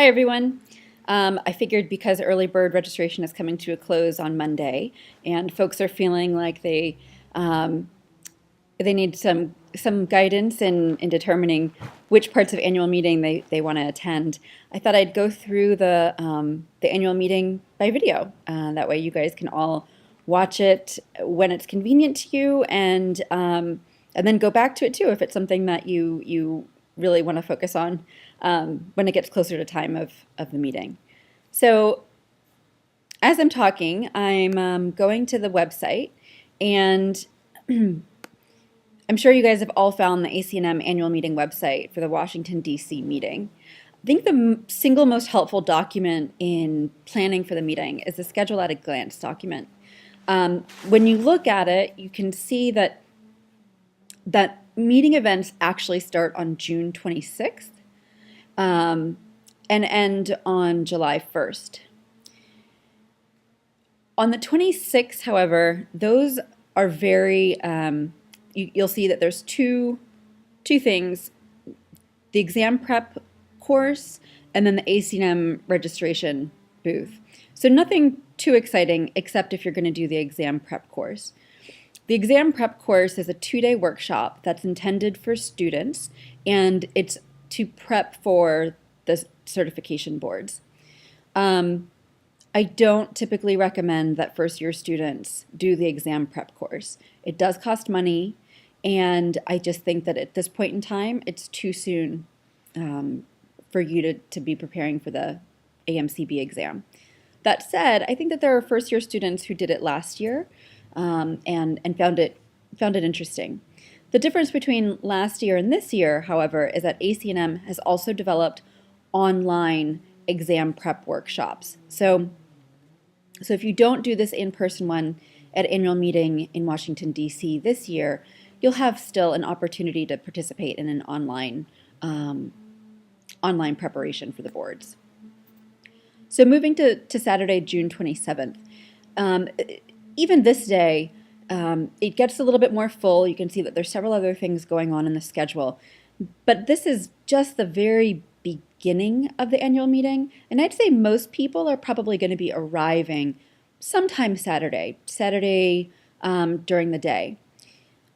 Hi, everyone. I figured because early bird registration is coming to a close on Monday, and folks are feeling like they need some guidance in determining which parts of annual meeting they want to attend. I thought I'd go through the annual meeting by video. That way, you guys can all watch it when it's convenient to you, and then go back to it too if it's something that you really want to focus on when it gets closer to time of the meeting. So as I'm talking, I'm going to the website, and I'm sure you guys have all found the ACNM annual meeting website for the Washington, D.C. meeting. I think the single most helpful document in planning for the meeting is the Schedule at a Glance document. When you look at it, you can see that meeting events actually start on June 26th and end on July 1st. On the 26th, however, those are very, you'll see that there's two things, the exam prep course and then the ACNM registration booth. So nothing too exciting except if you're going to do the exam prep course. The exam prep course is a 2-day workshop that's intended for students, and it's to prep for the certification boards. I don't typically recommend that first-year students do the exam prep course. It does cost money, and I just think that at this point in time, it's too soon for you to be preparing for the AMCB exam. That said, I think that there are first-year students who did it last year and found it interesting. The difference between last year and this year, however, is that ACNM has also developed online exam prep workshops. So if you don't do this in-person one at annual meeting in Washington, D.C. this year, you'll have still an opportunity to participate in an online preparation for the boards. So moving to Saturday, June 27th. Even this day, it gets a little bit more full. You can see that there's several other things going on in the schedule. But this is just the very beginning of the annual meeting. And I'd say most people are probably going to be arriving sometime Saturday during the day.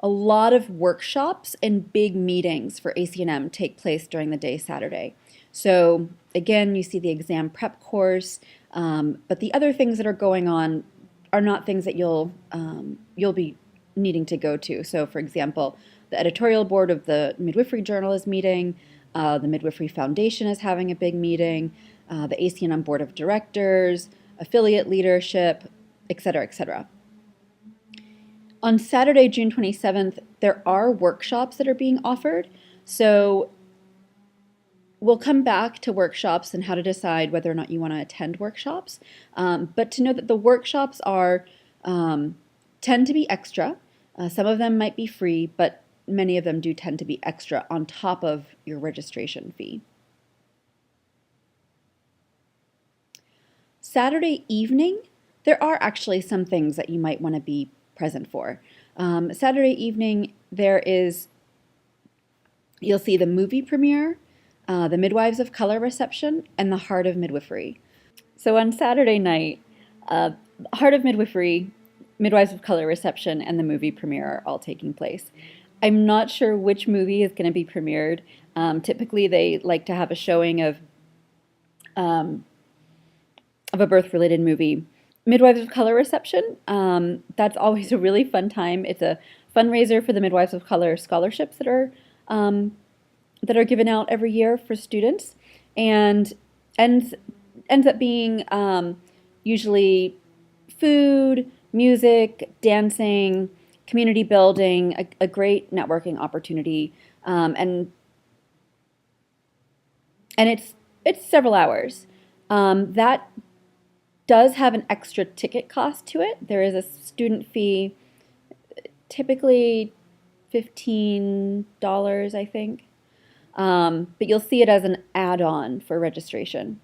A lot of workshops and big meetings for ACNM take place during the day Saturday. So again, you see the exam prep course, but the other things that are going on are not things that you'll be needing to go to. So for example, the editorial board of the Midwifery Journal is meeting, the Midwifery Foundation is having a big meeting, the ACNM Board of Directors, affiliate leadership, et cetera, et cetera. On Saturday, June 27th, there are workshops that are being offered. So we'll come back to workshops and how to decide whether or not you want to attend workshops. But to know that the workshops tend to be extra. Some of them might be free, but many of them do tend to be extra on top of your registration fee. Saturday evening, there are actually some things that you might want to be present for. Saturday evening, you'll see the movie premiere, the Midwives of Color reception, and the Heart of Midwifery. So on Saturday night, Heart of Midwifery, Midwives of Color reception, and the movie premiere are all taking place. I'm not sure which movie is going to be premiered. Typically, they like to have a showing of a birth-related movie. Midwives of Color reception, that's always a really fun time. It's a fundraiser for the Midwives of Color scholarships that are given out every year for students, and ends up being usually food, music, dancing, community building, a great networking opportunity, and it's several hours. That does have an extra ticket cost to it. There is a student fee, typically $15, I think. But you'll see it as an add-on for registration.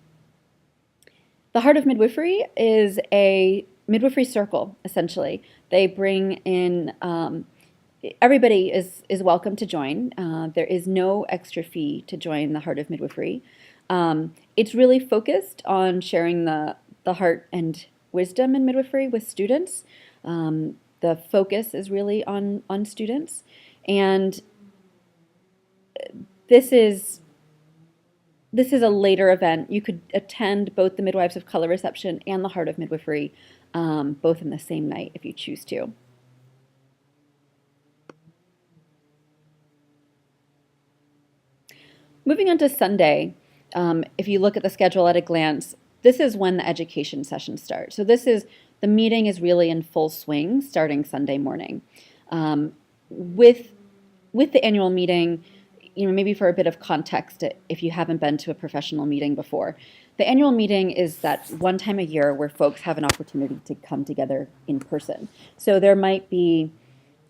The Heart of Midwifery is a midwifery circle, essentially. They bring in, everybody is welcome to join. There is no extra fee to join the Heart of Midwifery. It's really focused on sharing the heart and wisdom in midwifery with students. The focus is really on students. And this is a later event. You could attend both the Midwives of Color reception and the Heart of Midwifery, both in the same night if you choose to. Moving on to Sunday, if you look at the schedule at a glance, this is when the education sessions start. So the meeting is really in full swing starting Sunday morning. With the annual meeting, maybe for a bit of context, if you haven't been to a professional meeting before, the annual meeting is that one time a year where folks have an opportunity to come together in person. So there might be,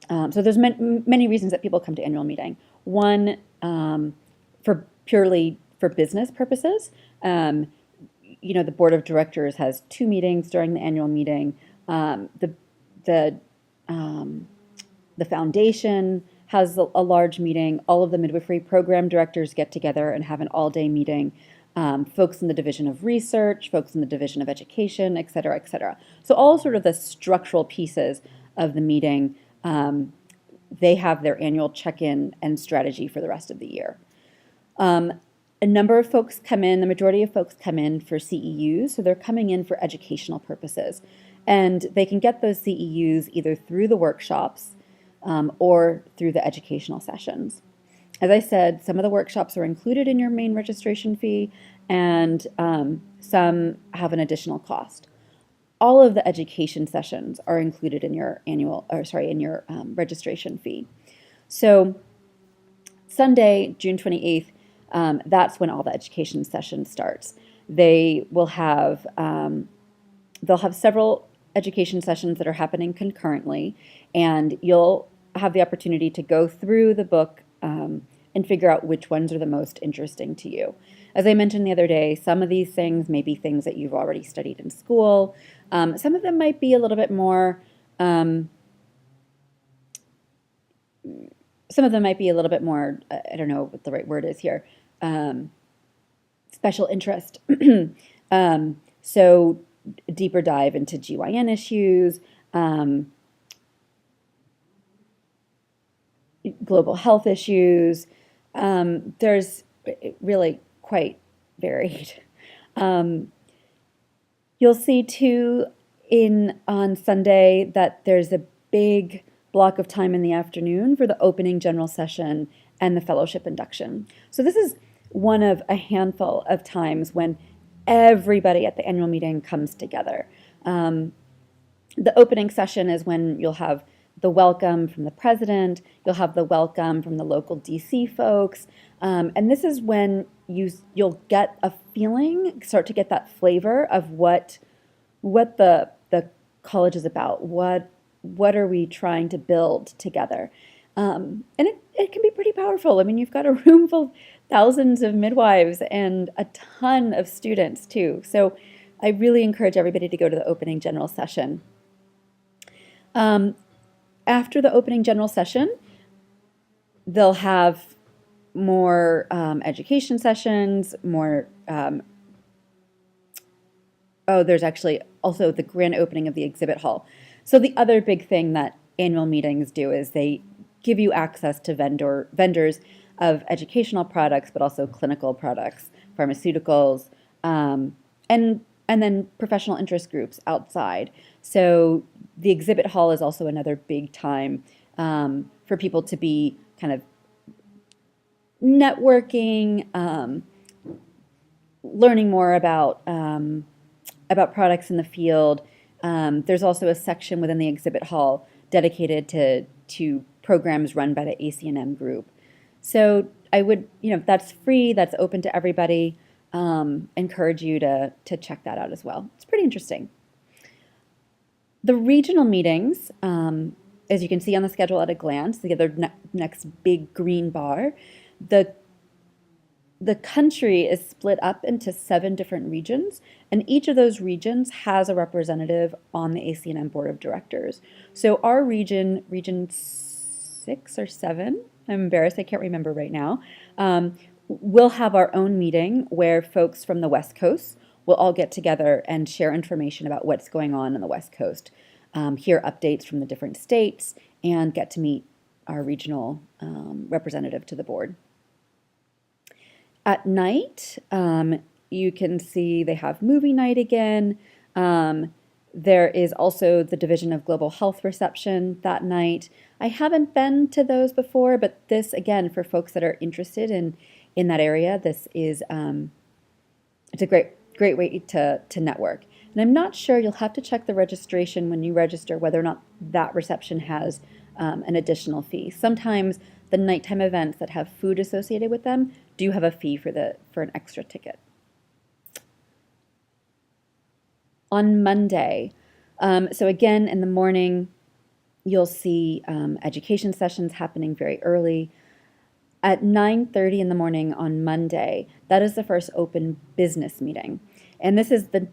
there's many reasons that people come to annual meeting. One, purely for business purposes. The board of directors has 2 meetings during the annual meeting. The foundation has a large meeting. All of the midwifery program directors get together and have an all-day meeting. Folks in the division of research, folks in the division of education, et cetera, et cetera. So all sort of the structural pieces of the meeting, they have their annual check-in and strategy for the rest of the year. A number of folks come in, the majority of folks come in for CEUs, so they're coming in for educational purposes. And they can get those CEUs either through the workshops or through the educational sessions. As I said, some of the workshops are included in your main registration fee, and some have an additional cost. All of the education sessions are included in your registration fee. So Sunday, June 28th, that's when all the education session starts. They'll have several education sessions that are happening concurrently, and you'll have the opportunity to go through the book and figure out which ones are the most interesting to you. As I mentioned the other day, some of these things may be things that you've already studied in school. Some of them might be a little bit more I don't know what the right word is here, special interest. So deeper dive into GYN issues, global health issues. There's really quite varied. You'll see too on Sunday that there's a big block of time in the afternoon for the opening general session and the fellowship induction. So this is one of a handful of times when everybody at the annual meeting comes together. The opening session is when you'll have the welcome from the president, you'll have the welcome from the local DC folks, and this is when you'll get a feeling, start to get that flavor of what the college is about, what are we trying to build together. And it can be pretty powerful. I mean, you've got a room full of thousands of midwives and a ton of students too. So I really encourage everybody to go to the opening general session. After the opening general session, they'll have more education sessions, more there's actually also the grand opening of the exhibit hall. So the other big thing that annual meetings do is they give you access to vendors of educational products, but also clinical products, pharmaceuticals, and then professional interest groups outside. So the exhibit hall is also another big time for people to be kind of networking, learning more about products in the field. There's also a section within the exhibit hall dedicated to programs run by the ACNM group. So I would, that's free, that's open to everybody. Encourage you to check that out as well. It's pretty interesting. The regional meetings, as you can see on the schedule at a glance, the other next big green bar, the country is split up into 7 different regions, and each of those regions has a representative on the ACNM Board of Directors. So our region 6 or 7, I'm embarrassed, I can't remember right now, we'll have our own meeting where folks from the West Coast will all get together and share information about what's going on the West Coast, hear updates from the different states, and get to meet our regional representative to the board. At night, you can see they have movie night again. There is also the Division of Global Health reception that night. I haven't been to those before, but this, again, for folks that are interested in that area, this is it's a great way to network. And I'm not sure, you'll have to check the registration when you register whether or not that reception has an additional fee. Sometimes the nighttime events that have food associated with them do have a fee for an extra ticket. On Monday, so again in the morning, you'll see education sessions happening very early. At 9:30 in the morning on Monday, that is the first open business meeting. And this is the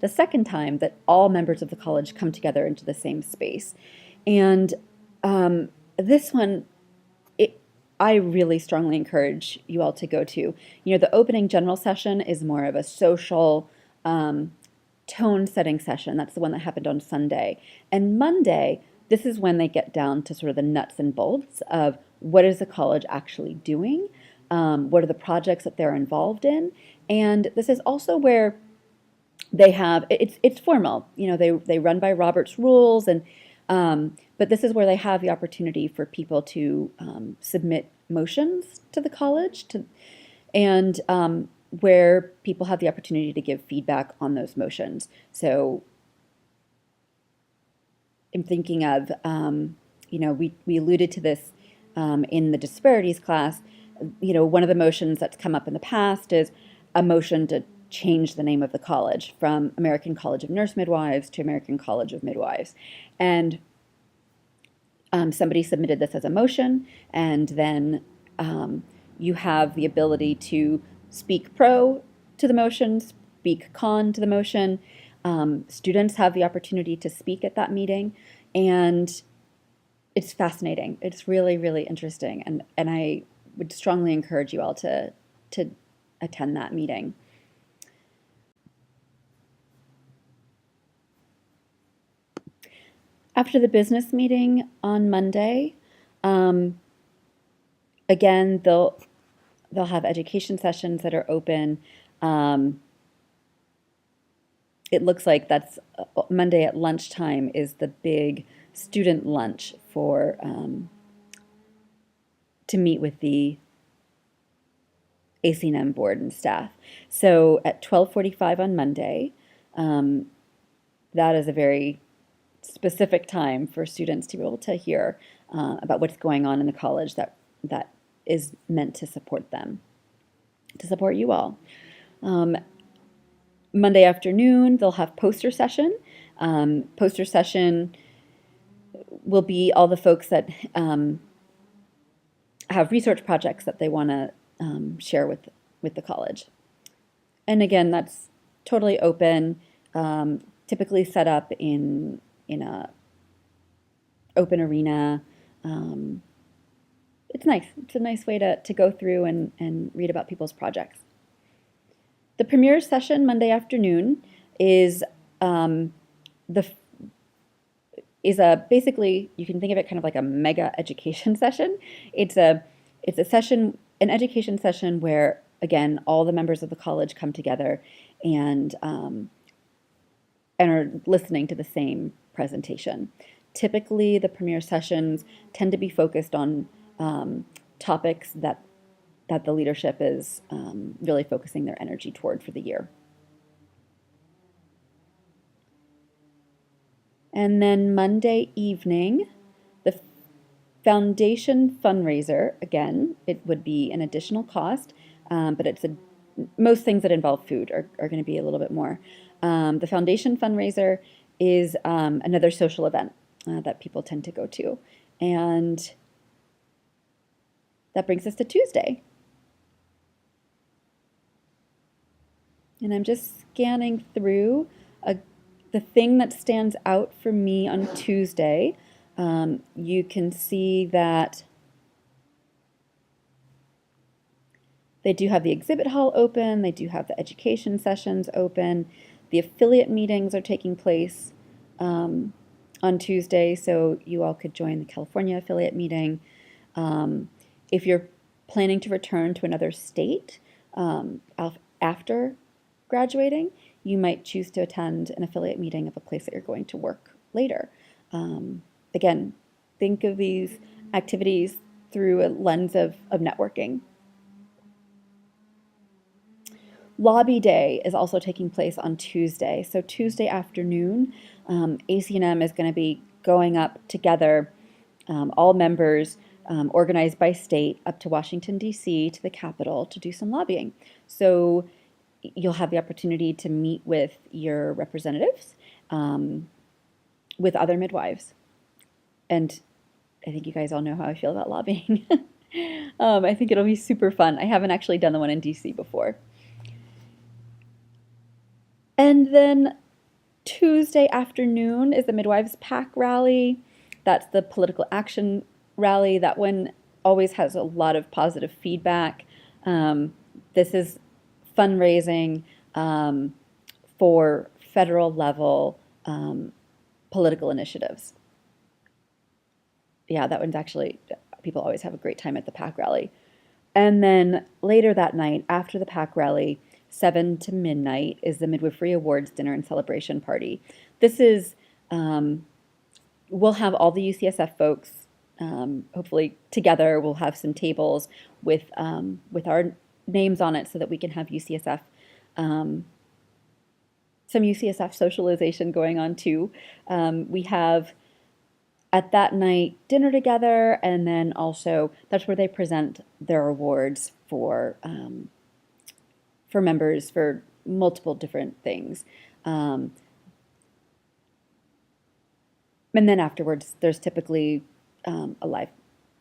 second time that all members of the college come together into the same space. And this one, I really strongly encourage you all to go to. The opening general session is more of a social tone-setting session. That's the one that happened on Sunday. And Monday, this is when they get down to sort of the nuts and bolts of what is the college actually doing, what are the projects that they're involved in, and this is also where they have it's formal. They run by Robert's rules, and but this is where they have the opportunity for people to submit motions to the college and where people have the opportunity to give feedback on those motions. So I'm thinking of, we alluded to this in the disparities class. One of the motions that's come up in the past is a motion to change the name of the college from American College of Nurse Midwives to American College of Midwives. And somebody submitted this as a motion, and then you have the ability to speak pro to the motion, speak con to the motion. Students have the opportunity to speak at that meeting, and it's fascinating. It's really, really interesting, and I would strongly encourage you all to attend that meeting. After the business meeting on Monday, again, they'll have education sessions that are open. It looks like that's Monday at lunchtime is the big student lunch for to meet with the ACNM board and staff. So at 12:45 on Monday, that is a very specific time for students to be able to hear about what's going on in the college that is meant to support them, to support you all. Monday afternoon, they'll have poster session. Poster session will be all the folks that have research projects that they want to share with the college. And again, that's totally open, typically set up in a open arena. It's nice. It's a nice way to go through and read about people's projects. The premiere session Monday afternoon is basically, you can think of it kind of like a mega education session. It's a session, an education session where, again, all the members of the college come together and are listening to the same presentation. Typically, the premiere sessions tend to be focused on topics that the leadership is really focusing their energy toward for the year. And then Monday evening, the foundation fundraiser, again, it would be an additional cost, but most things that involve food are going to be a little bit more. The foundation fundraiser is another social event that people tend to go to. And that brings us to Tuesday. And I'm just scanning through the thing that stands out for me on Tuesday. You can see that They do have the exhibit hall open, they do have the education sessions open. The affiliate meetings are taking place on Tuesday, so you all could join the California affiliate meeting. If you're planning to return to another state after graduating, you might choose to attend an affiliate meeting of a place that you're going to work later. Again, think of these activities through a lens of networking. Lobby Day is also taking place on Tuesday. So Tuesday afternoon, ACNM is going to be going up together, all members organized by state, up to Washington, D.C., to the Capitol to do some lobbying. So you'll have the opportunity to meet with your representatives, with other midwives. And I think you guys all know how I feel about lobbying. I think it'll be super fun. I haven't actually done the one in DC before. And then Tuesday afternoon is the Midwives PAC rally. That's the political action rally. That one always has a lot of positive feedback. This is fundraising for federal level political initiatives. Yeah, that one's actually, people always have a great time at the PAC rally. And then later that night, after the PAC rally, 7 to midnight, is the Midwifery Awards dinner and celebration party. This is, we'll have all the UCSF folks, hopefully together. We'll have some tables with our names on it so that we can have UCSF, some UCSF socialization going on too. We have at that night dinner together, and then also that's where they present their awards for members for multiple different things. And then afterwards, there's typically a live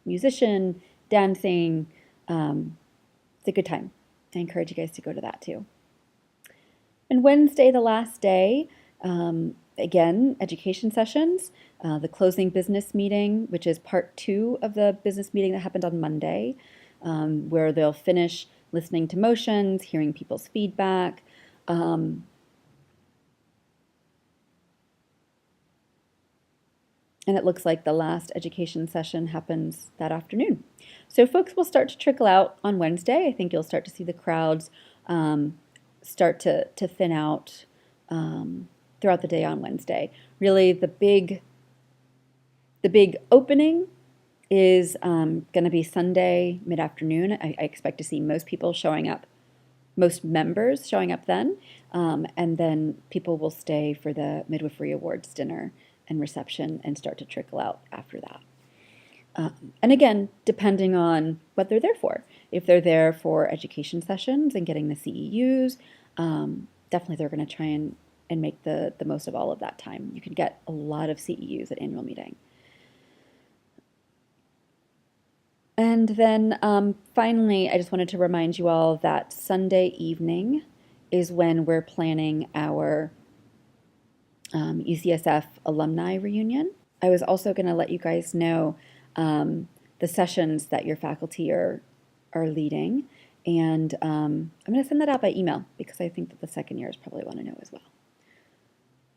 musician, dancing. It's a good time. I encourage you guys to go to that too. And Wednesday, the last day, again, education sessions, the closing business meeting, which is part 2 of the business meeting that happened on Monday, where they'll finish listening to motions, hearing people's feedback. And it looks like the last education session happens that afternoon. So folks will start to trickle out on Wednesday. I think you'll start to see the crowds start to thin out throughout the day on Wednesday. Really, the big opening is going to be Sunday mid-afternoon. I expect to see most people showing up, most members showing up then, and then people will stay for the Midwifery Awards dinner and reception and start to trickle out after that. And again, depending on what they're there for. If they're there for education sessions and getting the CEUs, definitely they're going to try and make the most of all of that time. You can get a lot of CEUs at annual meeting. And then finally, I just wanted to remind you all that Sunday evening is when we're planning our UCSF alumni reunion. I was also going to let you guys know the sessions that your faculty are leading, and I'm going to send that out by email because I think that the second years probably want to know as well.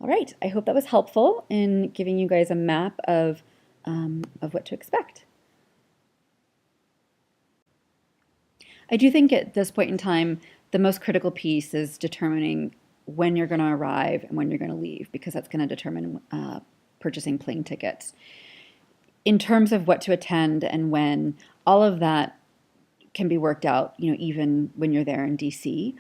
All right, I hope that was helpful in giving you guys a map of what to expect. I do think at this point in time, the most critical piece is determining when you're going to arrive and when you're going to leave, because that's going to determine purchasing plane tickets. In terms of what to attend and when, all of that can be worked out, even when you're there in DC.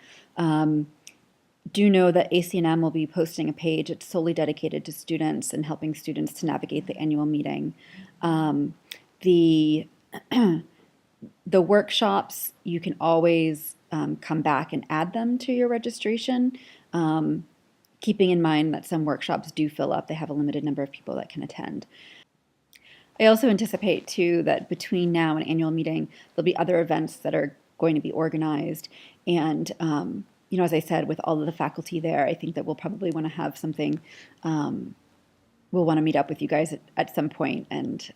Do know that ACNM will be posting a page. It's solely dedicated to students and helping students to navigate the annual meeting. The workshops, you can always come back and add them to your registration, keeping in mind that some workshops do fill up. They have a limited number of people that can attend. I also anticipate, too, that between now and annual meeting, there'll be other events that are going to be organized. And, as I said, with all of the faculty there, I think that we'll probably want to have something, we'll want to meet up with you guys at some point, and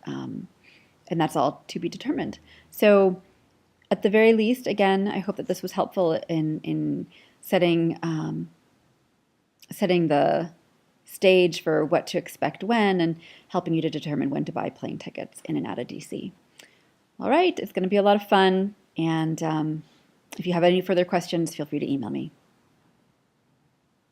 that's all to be determined. So At the very least, again, I hope that this was helpful in setting setting the stage for what to expect when and helping you to determine when to buy plane tickets in and out of DC. All right, it's going to be a lot of fun, and if you have any further questions, feel free to email me.